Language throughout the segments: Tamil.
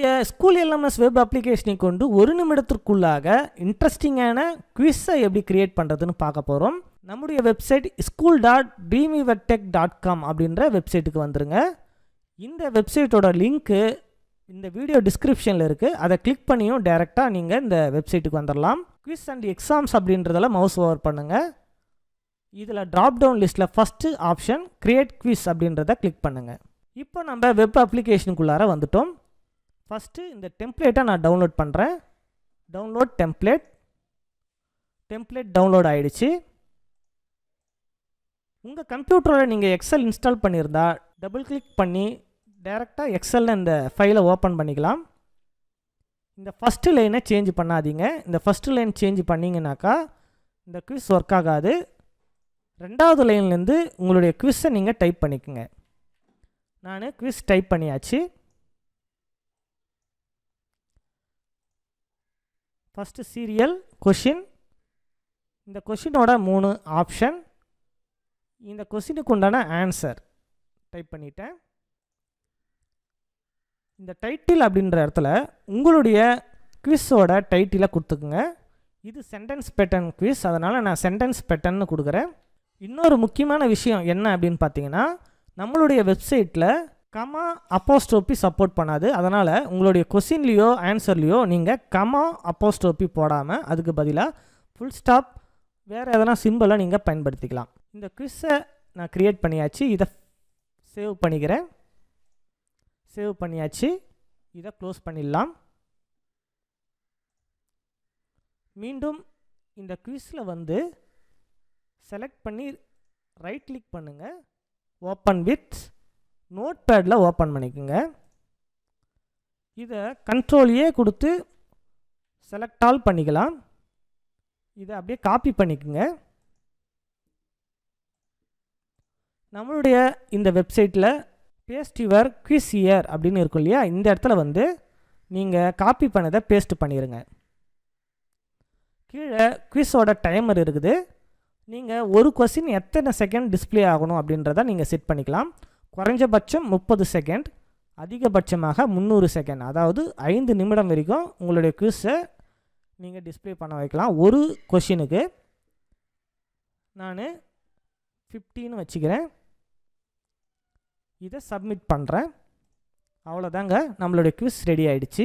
நம்மளுடைய ஸ்கூல் எல்எம்எஸ் வெப் அப்ளிகேஷனை கொண்டு ஒரு நிமிடத்திற்குள்ளாக இன்ட்ரெஸ்டிங்கான குவிஸை எப்படி கிரியேட் பண்ணுறதுன்னு பார்க்க போகிறோம். நம்முடைய வெப்சைட் school.dreamweavertech.com அப்படின்ற வெப்சைட்டுக்கு வந்துருங்க. இந்த வெப்சைட்டோட லிங்க்கு இந்த வீடியோ டிஸ்கிரிப்ஷனில் இருக்குது. அதை கிளிக் பண்ணியும் டைரெக்டாக நீங்கள் இந்த வெப்சைட்டுக்கு வந்துடலாம். குவிஸ் அண்ட் எக்ஸாம்ஸ் அப்படின்றதெல்லாம் மவுஸ் ஓவர் பண்ணுங்கள். இதில் ட்ராப் டவுன் லிஸ்ட்டில் ஃபஸ்ட்டு ஆப்ஷன் கிரியேட் குவிஸ் அப்படின்றத கிளிக் பண்ணுங்கள். இப்போ நம்ம வெப் அப்ளிகேஷனுக்குள்ளார வந்துட்டோம். ஃபஸ்ட்டு இந்த டெம்ப்ளேட்டை நான் டவுன்லோட் பண்ணுறேன். டவுன்லோட் டெம்ப்ளேட் டவுன்லோட் ஆகிடுச்சு. உங்கள் கம்ப்யூட்டரில் நீங்கள் எக்ஸல் இன்ஸ்டால் பண்ணியிருந்தா டபுள் கிளிக் பண்ணி டைரெக்டாக எக்ஸலில் இந்த ஃபைலை ஓப்பன் பண்ணிக்கலாம். இந்த ஃபஸ்ட்டு லைனை சேஞ்ச் பண்ணாதீங்க. இந்த ஃபஸ்ட்டு லைன் சேஞ்ச் பண்ணிங்கனாக்கா இந்த குவிஸ் ஒர்க் ஆகாது. ரெண்டாவது லைன்லேருந்து உங்களுடைய குவிஸை நீங்கள் டைப் பண்ணிக்கோங்க. நான் குவிஸ் டைப் பண்ணியாச்சு. First serial question. இந்த கொஷினோட 3 ஆப்ஷன். இந்த கொஷினுக்கு உண்டான ஆன்சர் டைப் பண்ணிட்டேன். இந்த டைட்டில் அப்படின்ற இடத்துல உங்களுடைய குவிஸோட டைட்டிலை கொடுத்துக்குங்க. இது சென்டென்ஸ் பேட்டர்ன் குவிஸ், அதனால் நான் சென்டென்ஸ் பேட்டர்ன்னு கொடுக்குறேன். இன்னொரு முக்கியமான விஷயம் என்ன அப்படின்னு பார்த்தீங்கன்னா, நம்மளுடைய வெப்சைட்டில் கமா அப்போஸ்ட்ரோபி சப்போர்ட் பண்ணாது. அதனால் உங்களுடைய கொஷின்லேயோ ஆன்சர்லேயோ நீங்கள் கமா அப்போஸ்ட்ரோபி போடாமல் அதுக்கு பதிலாக ஃபுல் ஸ்டாப் வேறு எதனா சிம்பிளை நீங்கள் பயன்படுத்திக்கலாம். இந்த குவிஸை நான் க்ரியேட் பண்ணியாச்சு. இதை சேவ் பண்ணிக்கிறேன். சேவ் பண்ணியாச்சு. இதை க்ளோஸ் பண்ணிடலாம். மீண்டும் இந்த குவிஸில் வந்து செலக்ட் பண்ணி ரைட் கிளிக் பண்ணுங்கள். ஓப்பன் வித் நோட் பேடில் ஓப்பன் பண்ணிக்கோங்க. இதை கண்ட்ரோல்-A கொடுத்து செலக்ட் ஆல் பண்ணிக்கலாம். இதை அப்படியே காப்பி பண்ணிக்கோங்க. நம்மளுடைய இந்த வெப்சைட்டில் பேஸ்ட் யுவர் குவிஸ் ஹியர் அப்படின்னு இருக்கும் இல்லையா, இந்த இடத்துல வந்து நீங்கள் காப்பி பண்ணதை பேஸ்ட் பண்ணிடுங்க. கீழே குவிஸோட டைமர் இருக்குது. நீங்கள் ஒரு கொஸ்டின் எத்தனை செகண்ட் டிஸ்பிளே ஆகணும் அப்படின்றத நீங்கள் செட் பண்ணிக்கலாம். குறைஞ்சபட்சம் 30 செகண்ட், அதிகபட்சமாக 300 செகண்ட், அதாவது 5 நிமிடம் வரைக்கும் உங்களுடைய குவிஸை நீங்கள் டிஸ்பிளே பண்ண வைக்கலாம். ஒரு கொஷினுக்கு நான் 15 வச்சுக்கிறேன். இதை சப்மிட் பண்ணுறேன். அவ்வளோதாங்க, நம்மளுடைய குவிஸ் ரெடி ஆகிடுச்சு.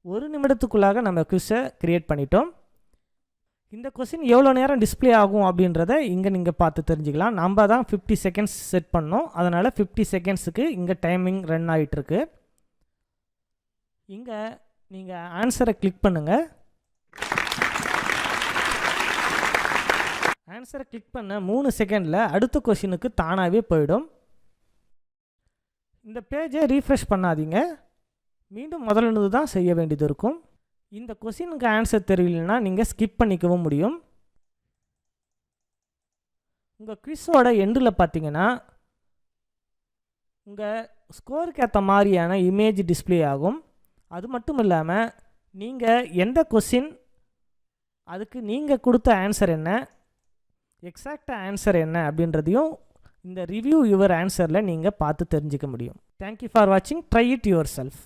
ஒரு நிமிடத்துக்குள்ளாக நம்ம குவிஸை க்ரியேட் பண்ணிட்டோம். இந்த கொஸ்டின் எவ்வளோ நேரம் டிஸ்பிளே ஆகும் அப்படின்றத இங்கே நீங்கள் பார்த்து தெரிஞ்சுக்கலாம். நம்ம தான் 50 செகண்ட்ஸ் செட் பண்ணோம். அதனால் 50 செகண்ட்ஸுக்கு இங்கே டைமிங் ரன் ஆகிட்டுருக்கு. இங்கே நீங்கள் ஆன்சரை கிளிக் பண்ணுங்கள். ஆன்சரை கிளிக் பண்ண 3 செகண்டில் அடுத்த கொஸ்டினுக்கு தானாகவே போயிடும். இந்த பேஜை ரீஃப்ரெஷ் பண்ணாதீங்க. மீண்டும் முதல்ல தான் செய்ய வேண்டியது இருக்கும். இந்த கொஸ்டினுக்கு ஆன்சர் தெரியலனா நீங்கள் ஸ்கிப் பண்ணிக்கவும் முடியும். உங்கள் குவிஸோட எண்டில் பார்த்தீங்கன்னா உங்கள் ஸ்கோருக்கு ஏற்ற மாதிரியான இமேஜ் டிஸ்பிளே ஆகும். அது மட்டும் இல்லாமல் நீங்கள் எந்த கொஸ்டின், அதுக்கு நீங்கள் கொடுத்த ஆன்சர் என்ன, எக்ஸாக்டாக ஆன்சர் என்ன அப்படின்றதையும் இந்த ரிவ்யூ யுவர் ஆன்சரில் நீங்கள் பார்த்து தெரிஞ்சிக்க முடியும். தேங்க்யூ ஃபார் வாட்சிங். Try it your self.